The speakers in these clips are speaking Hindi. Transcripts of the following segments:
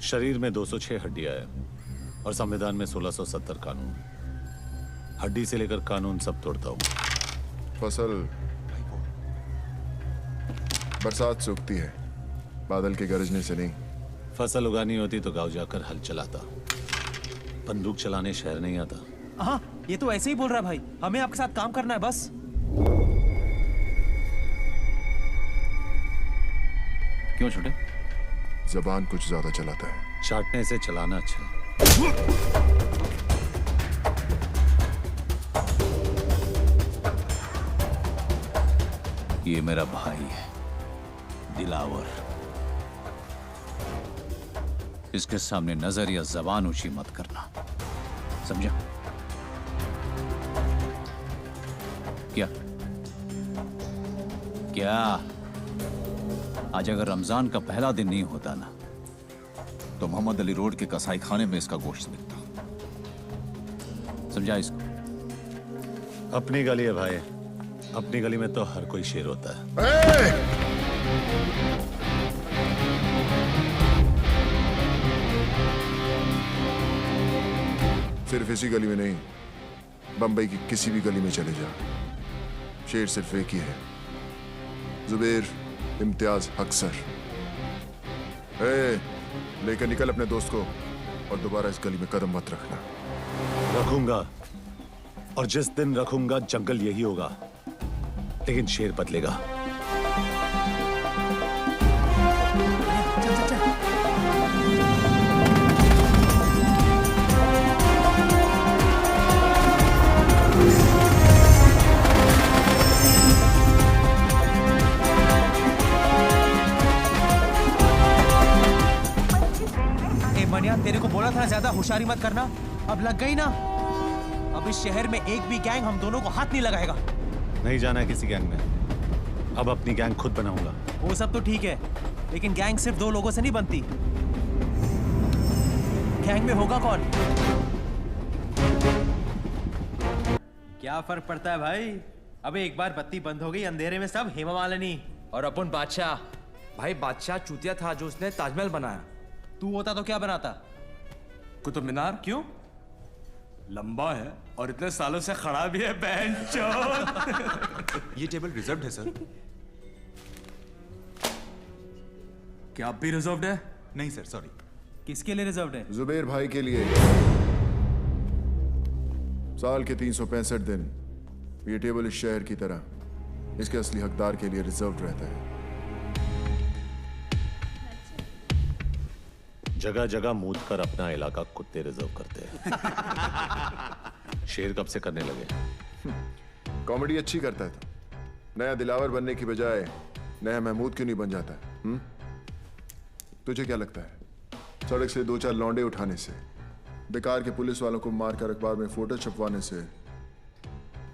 शरीर में 206 हड्डियां हैं और संविधान में 1670 कानून। हड्डी से लेकर कानून सब तोड़ता हूं। फसल बरसात से उगती है, बादल के गरजने से नहीं। फसल उगानी होती तो गांव जाकर हल चलाता, बंदूक चलाने शहर नहीं आता। हाँ, ये तो ऐसे ही बोल रहा है भाई। हमें आपके साथ काम करना है बस। क्यों छोटे? जबान कुछ ज्यादा चलाता है। चाटने से चलाना अच्छा है। ये मेरा भाई है दिलावर। इसके सामने नजर या जबान ऊंची मत करना, समझा? क्या क्या आज अगर रमजान का पहला दिन नहीं होता ना, तो मोहम्मद अली रोड के कसाई खाने में इसका गोश्त बिकता। समझा इसको? अपनी गली है भाई, अपनी गली में तो हर कोई शेर होता है। सिर्फ इसी गली में नहीं, बंबई की किसी भी गली में चले जा, शेर सिर्फ एक ही है, जुबेर इम्तियाज अक्सर। लेकर निकल अपने दोस्त को और दोबारा इस गली में कदम मत रखना। रखूंगा, और जिस दिन रखूंगा जंगल यही होगा, लेकिन शेर बदलेगा। मनिया, तेरे को बोला था ना ज्यादा होशियारी मत करना। अब लग गई ना। अब इस शहर में एक भी गैंग हम दोनों को हाथ नहीं लगाएगा। नहीं जाना है किसी गैंग में, अब अपनी गैंग खुद बनाऊंगा। वो सब तो ठीक है, लेकिन गैंग सिर्फ 2 लोगों से नहीं बनती। गैंग में होगा कौन? क्या फर्क पड़ता है भाई? अबे एक बार बत्ती बंद हो गई, अंधेरे में सब हेमा मालिनी और अपन बादशाह। भाई बादशाह चूतिया था जो उसने ताजमहल बनाया। तू होता तो क्या बनाता? कुतुब मीनार। क्यों? लंबा है और इतने सालों से खड़ा भी है बेंचोद। ये टेबल रिजर्व्ड है सर। क्या आप भी रिजर्व्ड है? नहीं सर, सॉरी। किसके लिए रिजर्व्ड है? जुबेर भाई के लिए। साल के 365 दिन ये टेबल इस शहर की तरह इसके असली हकदार के लिए रिजर्व्ड रहता है। जगह जगह मूत कर अपना इलाका कुत्ते रिजर्व करते हैं। शेर कब से करने लगे? कॉमेडी अच्छी करता है तो नया दिलावर बनने की बजाय नया महमूद क्यों नहीं बन जाता? तुझे क्या लगता है सड़क से 2-4 लौंडे उठाने से, बेकार के पुलिस वालों को मारकर अखबार में फोटो छपवाने से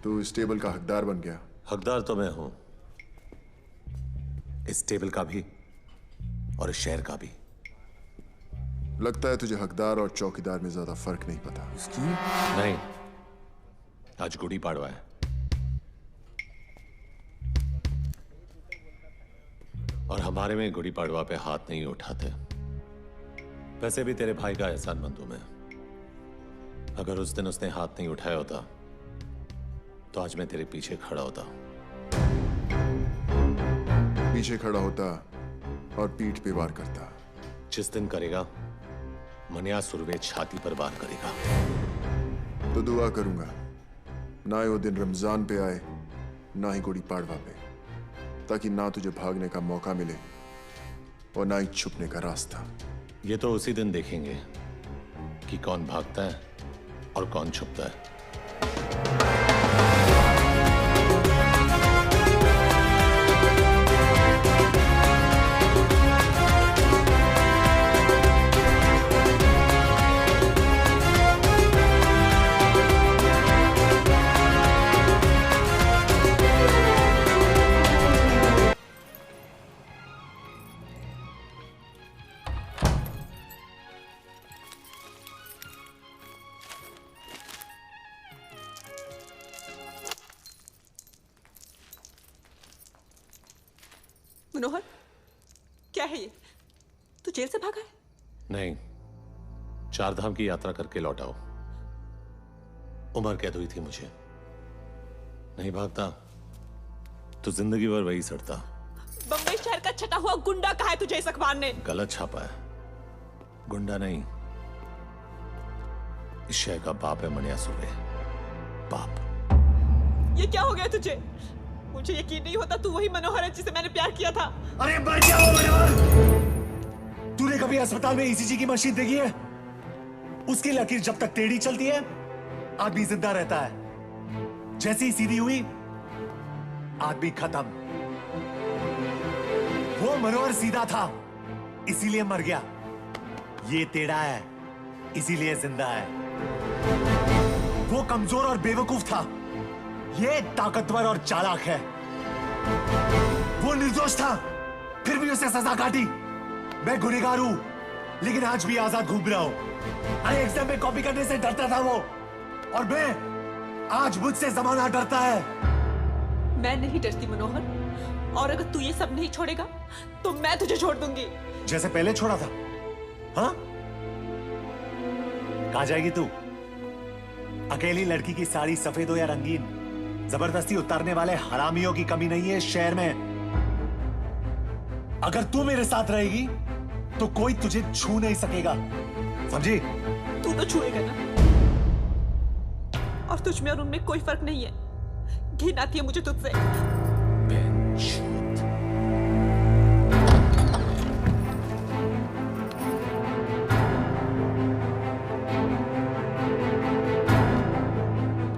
तू इस टेबल का हकदार बन गया? हकदार तो मैं हूं, इस टेबल का भी और इस शहर का भी। लगता है तुझे हकदार और चौकीदार में ज्यादा फर्क नहीं पता। नहीं, आज गुड़ी पाड़वा है और हमारे में गुड़ी पाड़वा पे हाथ नहीं उठाते। वैसे भी तेरे भाई का एहसानमंद हूं मैं। अगर उस दिन उसने हाथ नहीं उठाया होता तो आज मैं तेरे पीछे खड़ा होता। पीछे खड़ा होता और पीठ पे वार करता। जिस दिन करेगा मनिया सुरवे छाती पर वार करेगा। तो दुआ करूंगा ना ही वो दिन रमजान पे आए, ना ही गुड़ी पाड़वा पे, ताकि ना तुझे भागने का मौका मिले और ना ही छुपने का रास्ता। ये तो उसी दिन देखेंगे कि कौन भागता है और कौन छुपता है। मनोहर, क्या है ये? तू जेल से भागा है? नहीं, 4 धाम की यात्रा करके लौटाओ। उम्र कैद हुई थी मुझे, नहीं भागता तो जिंदगी भर वही सड़ता। बम्बई शहर का छटा हुआ गुंडा कहा है तुझे इस अखबार ने? गलत छापा है, गुंडा नहीं, इस शहर का बाप है मनिया सुर्वे, बाप। ये क्या हो गया तुझे? मुझे यकीन नहीं होता तू वही मनोहर है जिसे मैंने प्यार किया था। अरे मर जाओ मनोहर! तूने कभी अस्पताल में ईसीजी की मशीन देखी है? उसकी लकीर जब तक टेढ़ी चलती है आदमी जिंदा रहता है, जैसे ही सीधी हुई आदमी खत्म। वो मनोहर सीधा था इसीलिए मर गया, ये टेढ़ा है इसीलिए जिंदा है। वो कमजोर और बेवकूफ था, ये ताकतवर और चालाक है। वो निर्दोष था फिर भी उसे सजा काटी। मैं गुनहगार हूं लेकिन आज भी आजाद घूम रहा हूं। अरे एग्जाम में कॉपी करने से डरता था वो, और मैं आज मुझसे जमाना डरता है। मैं नहीं डरती मनोहर, और अगर तू ये सब नहीं छोड़ेगा तो मैं तुझे छोड़ दूंगी। जैसे पहले छोड़ा था। हाँ, कहां जाएगी तू? अकेली लड़की की साड़ी सफेद हो या रंगीन, जबरदस्ती उतारने वाले हरामियों की कमी नहीं है इस शहर में। अगर तू मेरे साथ रहेगी तो कोई तुझे छू नहीं सकेगा, समझी? तू तो छुएगा ना, और तुझ में और उनमें कोई फर्क नहीं है। घिन आती है मुझे तुझसे।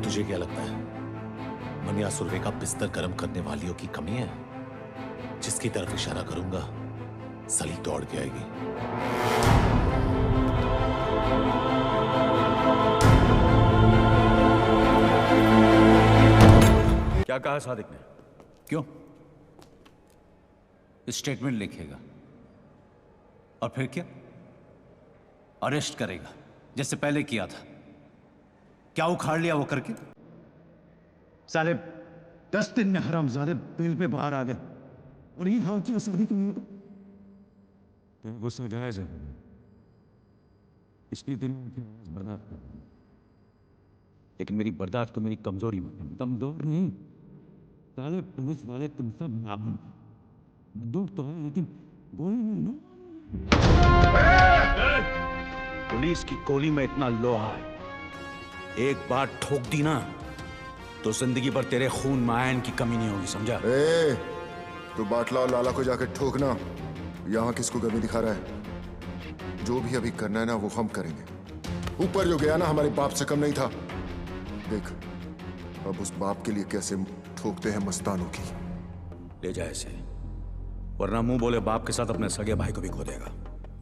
तुझे क्या लगता है मनिया सुर्वे का बिस्तर गर्म करने वालियों की कमी है? जिसकी तरफ इशारा करूंगा सली दौड़ के आएगी। क्या कहा सादिक ने? क्यों? स्टेटमेंट लिखेगा और फिर क्या? अरेस्ट करेगा जैसे पहले किया था। क्या उखाड़ लिया वो करके? साले 10 दिन में हरामजादे बेल पे बाहर आ गए, और ये हाल की शादी गुस्सा जायज है। इसलिए दिल में बना, लेकिन मेरी बर्दाश्त तो मेरी कमजोरी में। कमजोर नहीं साले, पुलिस वाले तुम सब दुख तो है लेकिन गोली नहीं। पुलिस की गोली में इतना लोहा है, एक बार ठोक दी ना तो जिंदगी भर तेरे खून में आयन की कमी नहीं होगी, समझा? तो बाटला और लाला को जाकर ठोकना, यहाँ किसको कमी दिखा रहा है? जो भी अभी करना है ना वो हम करेंगे। ऊपर जो गया ना हमारे बाप से कम नहीं था। देख अब उस बाप के लिए कैसे ठोकते हैं मस्तानों की। ले जा इसे, वरना मुंह बोले बाप के साथ अपने सगे भाई को भी खो देगा।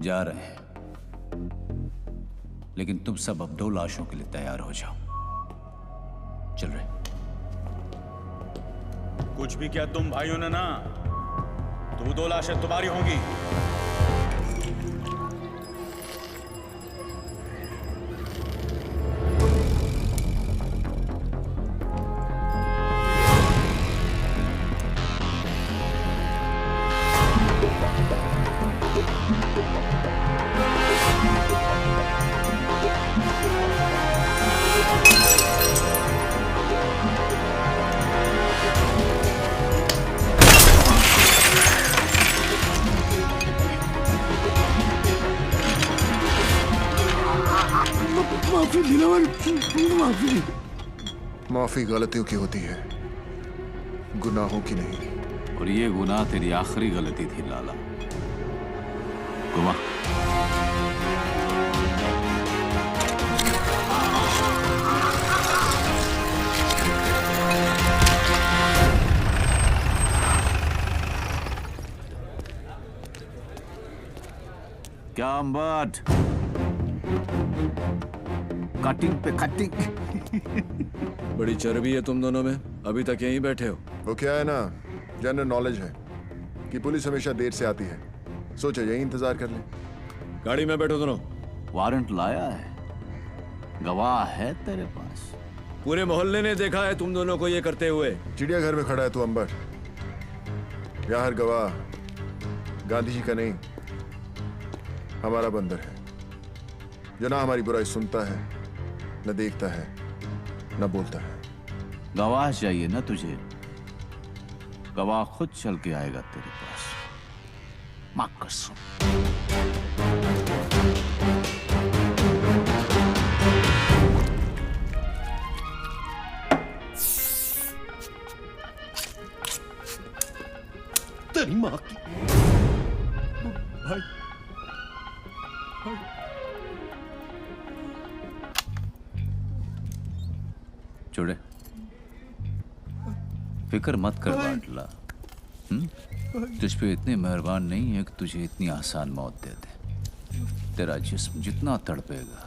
जा रहे हैं, लेकिन तुम सब अब 2 लाशों के लिए तैयार हो जाओ। चल रहे। कुछ भी किया तुम भाइयों ने ना, तो वो 2 लाशें तुम्हारी होंगी। माफी गलतियों की होती है, गुनाहों की नहीं। और ये गुनाह तेरी आखिरी गलती थी लाला। गुमा क्या अम्बाट? कटिंग पे कटिंग। बड़ी चर्बी है तुम दोनों में, अभी तक यहीं बैठे हो। वो क्या है ना, जनरल नॉलेज है कि पुलिस हमेशा देर से आती है। सोचा यही इंतजार कर ले। गाड़ी में बैठो दोनों। वारंट लाया है, गवाह है तेरे पास? पूरे मोहल्ले ने देखा है तुम दोनों को ये करते हुए। चिड़ियाघर में खड़ा है तू अंबर, यहाँ हर गवाह गांधी जी का नहीं हमारा बंदर है। जो ना हमारी बुराई सुनता है, न देखता है, न बोलता है। गवाह चाहिए ना तुझे? गवाह खुद चल के आएगा तेरे पास। मां कसम। तेरी मां की। भाई छोड़े, फिक्र मत कर बाटला। तुझ पे इतने मेहरबान नहीं है कि तुझे इतनी आसान मौत दे दे। तेरा जिस्म जितना तड़पेगा,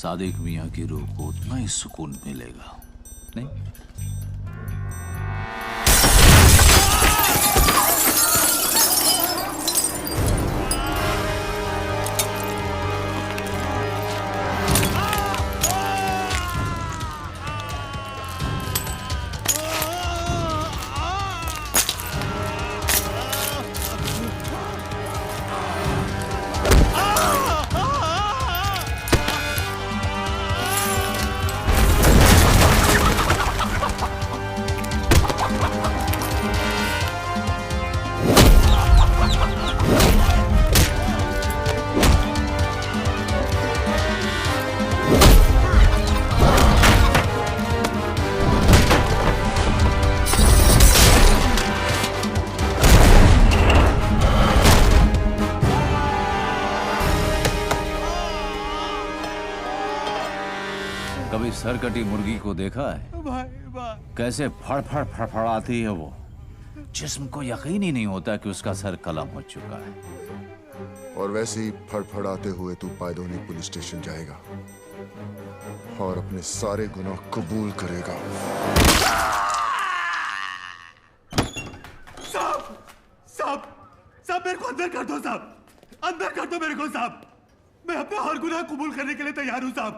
सादिक मियां की रूह को उतना ही सुकून मिलेगा, नहीं? कभी सरकटी मुर्गी को देखा है? कैसे फड़फड़ फड़फड़ाती है वो। जिस्म को यकीन ही नहीं होता कि उसका सर कलम हो चुका है। और वैसे ही फड़फड़ाते हुए तू पायदोनी पुलिस स्टेशन जाएगा और अपने सारे गुनाह कबूल करेगा। साहब साहब साहब, मेरे को अंदर कर दो साहब, अंदर कर दो मेरे को साहब। मैं अपना हर गुनाह कबूल करने के लिए तैयार हूं साहब।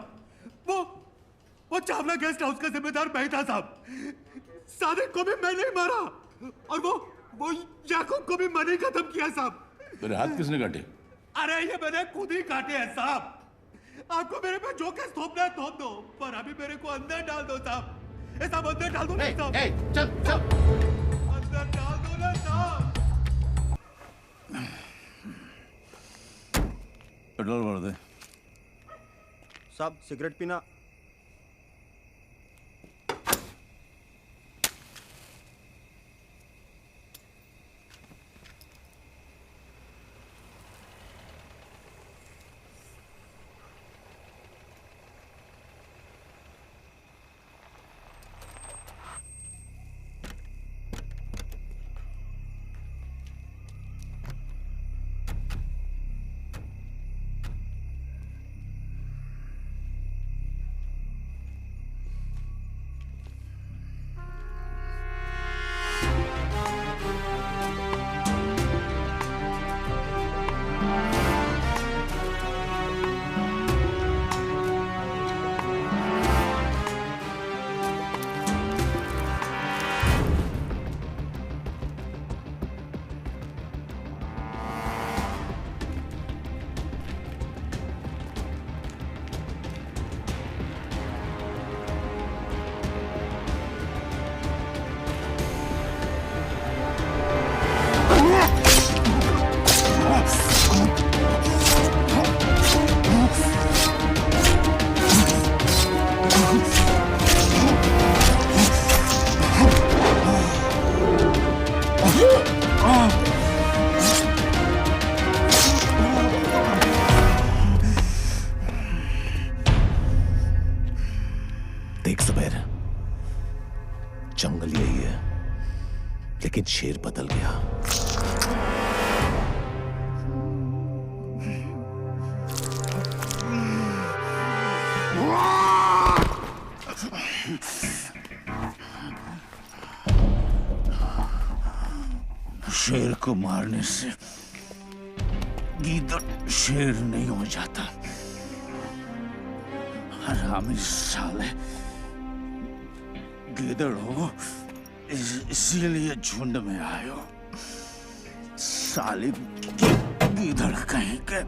वो चावला गेस्ट हाउस का जिम्मेदार मैं था साहब। सादिक को भी मैंने ही मारा और वो याकूब को भी मैंने ही खत्म किया साहब। मेरे हाथ किसने काटे? अरे ये मैंने खुद ही काटे हैं साहब। आपको मेरे पे जो केस थोपना है थोप दो, पर अभी मेरे को अंदर डाल दो साहब। ये सब अंदर डाल दो ना साहब। चल चल अंदर डाल दो ना साहब। पेट्रोल भर दे साहब। सिगरेट पीना? देख सुबैर, जंगल यही है, लेकिन शेर बदल गया। शेर को मारने से गीदड़ शेर नहीं हो जाता। हरामी साले, गीदड़ हो इसीलिए झुंड में आयो। साले गीदड़ कहीं के।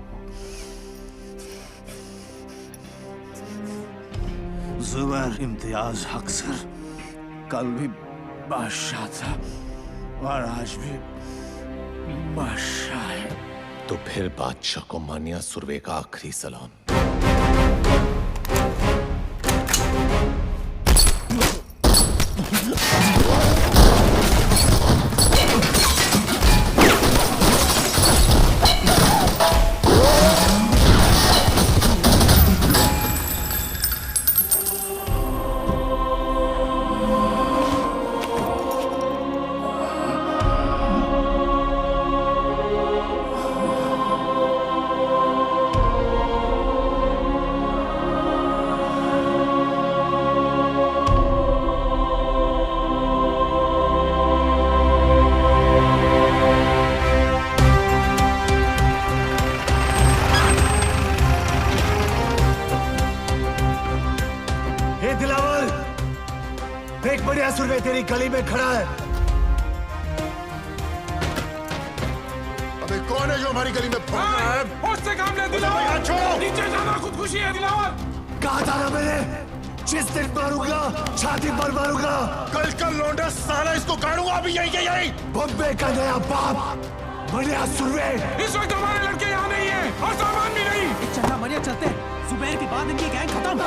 जुबैर इम्तियाज हक सर कल भी बादशाह था और आज भी बादशाह है। तो फिर बादशाह को मानिया सुरवे का आखिरी सलाम। तेरी गली में खड़ा है। अबे कौन है जो हमारी गली में भौंक रहा है? उससे काम ले दिलावर, छोड़ो। नीचे जाना खुदकुशी है दिलावर। कहा था ना मैंने, जिस दिन मारूंगा छाती पर मारूंगा। कल का लौंडा साला इसको गाड़ूंगा अभी यही। बम्बे का नया बाप मनिया सुरवे। इस वक्त हमारे लड़के यहाँ नहीं है और सामान भी नहीं। चलना मनिया, चलते। जुबैर के बाद इनकी गैंग खत्म।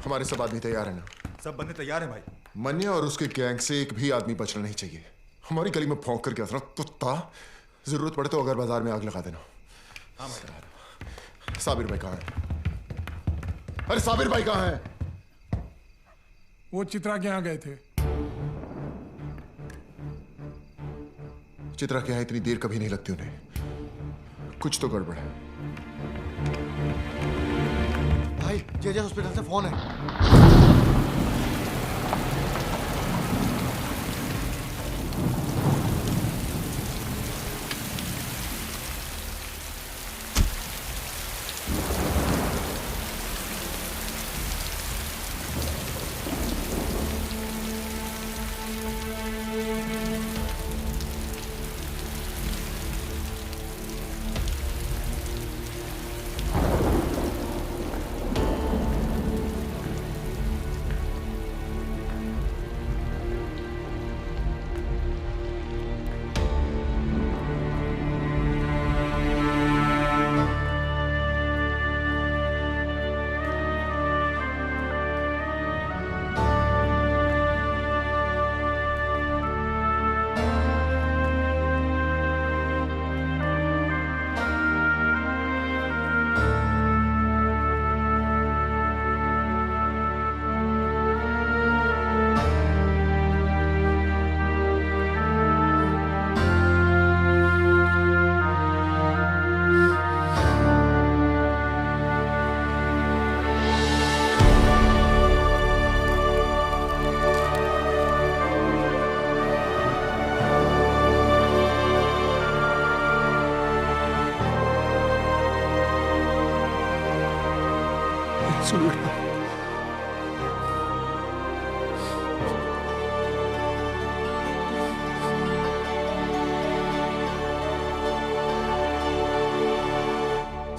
हमारे सब आदमी तैयार है ना? सब बंदे तैयार हैं भाई। मनिया और उसके गैंग से एक भी आदमी बचना नहीं चाहिए। हमारी गली में भौंक करके असरा कुत्ता, जरूरत पड़े तो अगर बाजार में आग लगा देना। हाँ भाई। साबिर भाई कहाँ है? अरे साबिर भाई कहाँ है? वो चित्रा के यहाँ गए थे। चित्रा के यहाँ इतनी देर कभी नहीं लगती उन्हें। कुछ तो गड़बड़ है। भाई जेजे हॉस्पिटल से फोन है।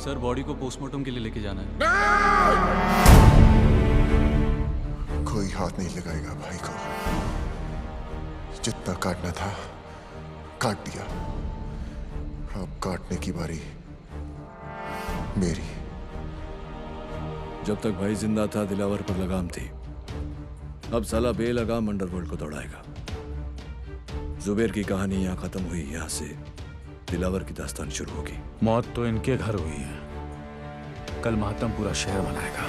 सर बॉडी को पोस्टमार्टम के लिए लेके जाना है। कोई हाथ नहीं लगाएगा भाई को। जितना काटना था काट दिया। अब काटने की बारी मेरी। जब तक भाई जिंदा था दिलावर पर लगाम थी। अब साला बेलगाम अंडरवर्ल्ड को दौड़ाएगा। जुबैर की कहानी यहाँ खत्म हुई। यहाँ से दिलावर की दास्तान शुरू होगी। मौत तो इनके घर हुई है, कल मातम पूरा शहर मनाएगा।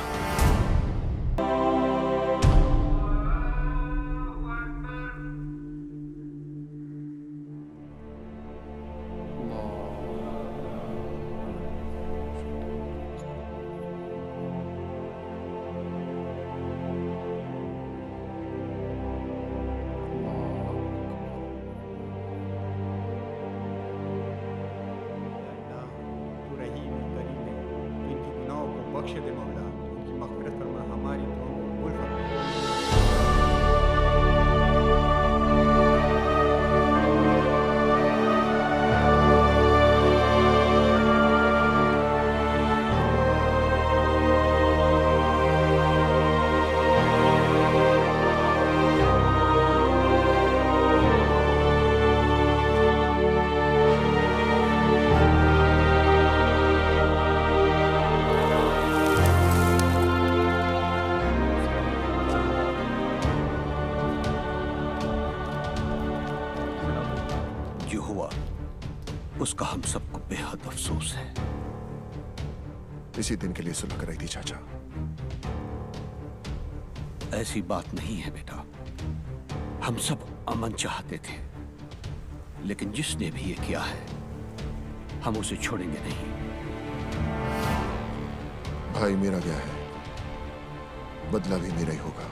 उसका हम सबको बेहद अफसोस है। इसी दिन के लिए सुलह कराई थी चाचा। ऐसी बात नहीं है बेटा, हम सब अमन चाहते थे, लेकिन जिसने भी ये किया है हम उसे छोड़ेंगे नहीं। भाई मेरा गया है, बदला भी मेरा ही होगा।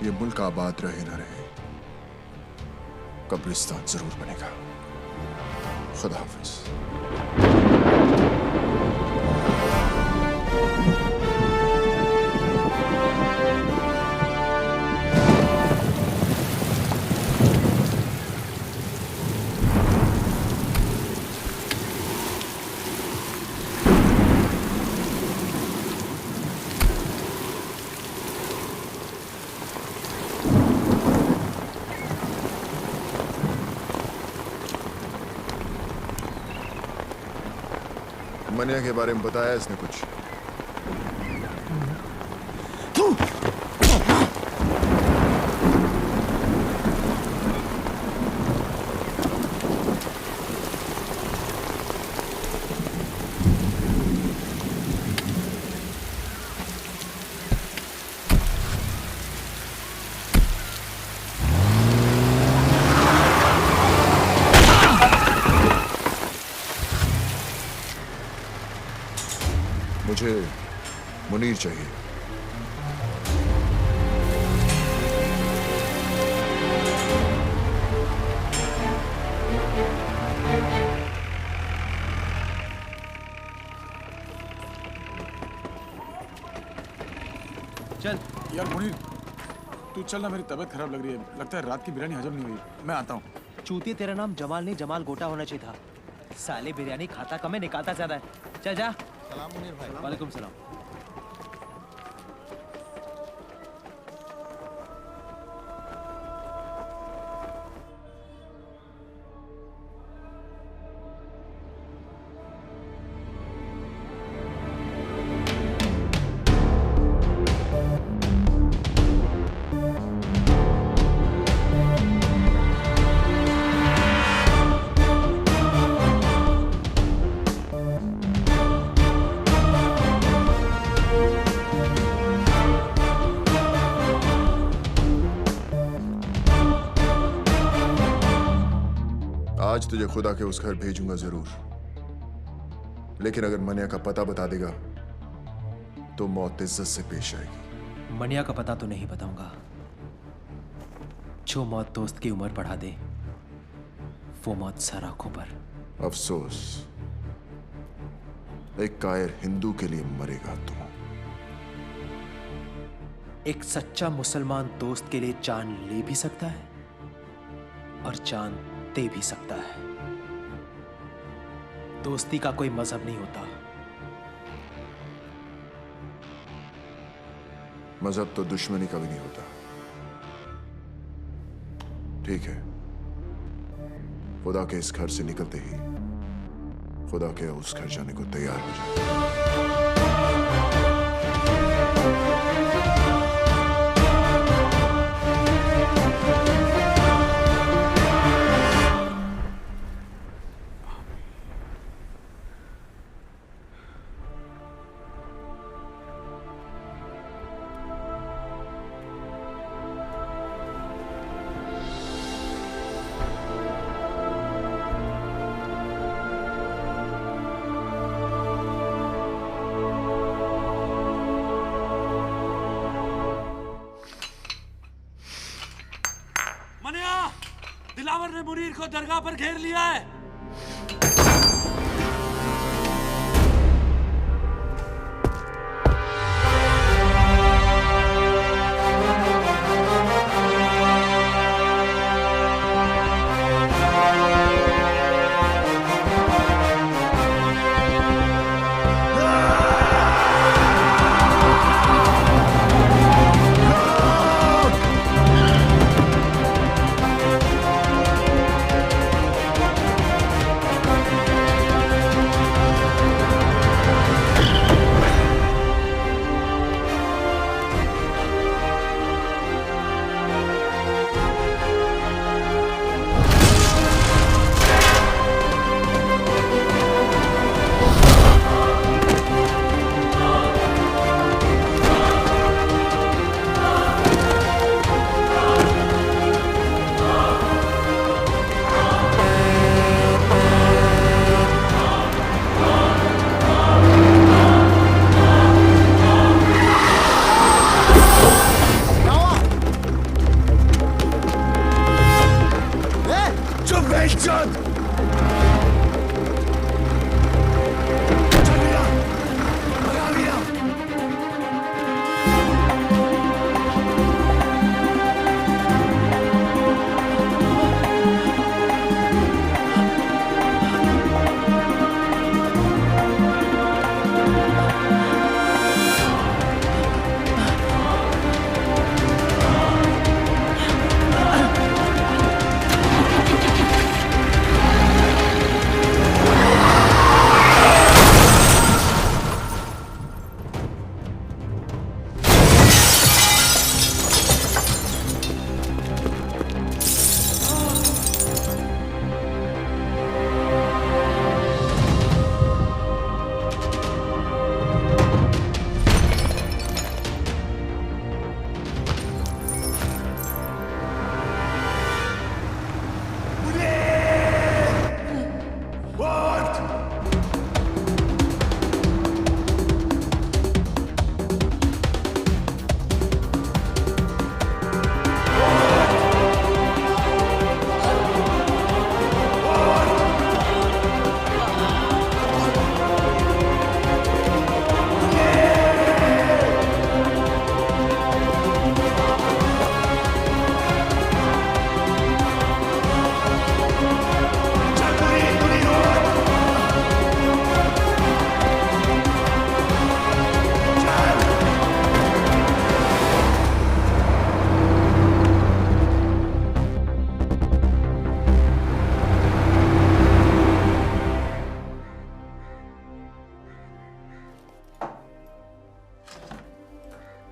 ये मुल्क आबाद रहे ना रहे, कब्रिस्तान जरूर बनेगा। खुदा हाफिज। मनिया के बारे में बताया इसने कुछ? मुझे मुनीर चाहिए। चल यार मुनीर, तू चल ना, मेरी तबीयत खराब लग रही है। लगता है रात की बिरयानी हजम नहीं हुई। मैं आता हूँ। चूतिया, तेरा नाम जमाल नहीं जमाल गोटा होना चाहिए था। साले बिरयानी खाता कम है, निकालता ज्यादा है। चल जा। सलाम मुनीर भाई। वालेकुम सलाम। आज तुझे खुदा के उस घर भेजूंगा जरूर, लेकिन अगर मनिया का पता बता देगा तो मौत इज्जत से पेश आएगी। मनिया का पता तो नहीं बताऊंगा। जो मौत दोस्त की उम्र बढ़ा दे वो मौत सर आंखों पर। अफसोस, एक कायर हिंदू के लिए मरेगा तू। एक सच्चा मुसलमान दोस्त के लिए जान ले भी सकता है और जान दे भी सकता है। दोस्ती का कोई मजहब नहीं होता। मजहब तो दुश्मनी का भी नहीं होता। ठीक है, खुदा के इस घर से निकलते ही खुदा के उस घर जाने को तैयार हो जाए। दिलावर ने मुनीर को दरगाह पर घेर लिया है।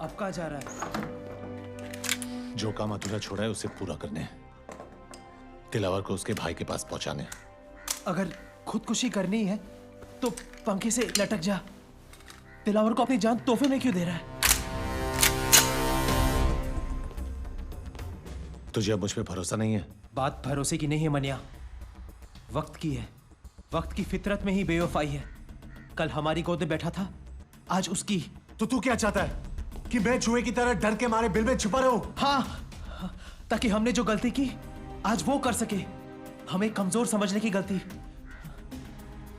अब कहाँ जा रहा है? जो काम अधूरा छोड़ा है उसे पूरा करने, दिलावर को उसके भाई के पास पहुंचाने। अगर खुदकुशी करनी है तो पंखे से लटक जा। दिलावर को अपनी जान तोहफे में क्यों दे रहा है? तुझे अब मुझ पे भरोसा नहीं है? बात भरोसे की नहीं है मनिया, वक्त की है। वक्त की फितरत में ही बेवफाई है। कल हमारी गोद में बैठा था, आज उसकी। तो तू क्या चाहता है कि मैं चूहे की तरह डर के मारे बिल में छुपा रहूं? हाँ, ताकि हमने जो गलती की आज वो कर सके। हमें कमजोर समझने की गलती।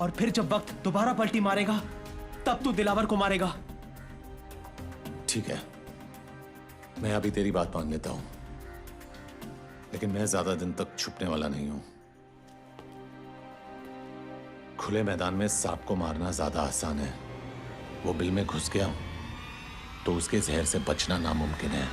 और फिर जब वक्त दोबारा पलटी मारेगा तब तू दिलावर को मारेगा। ठीक है, मैं अभी तेरी बात मान लेता हूं, लेकिन मैं ज्यादा दिन तक छुपने वाला नहीं हूं। खुले मैदान में सांप को मारना ज्यादा आसान है। वो बिल में घुस गया तो उसके जहर से बचना नामुमकिन है।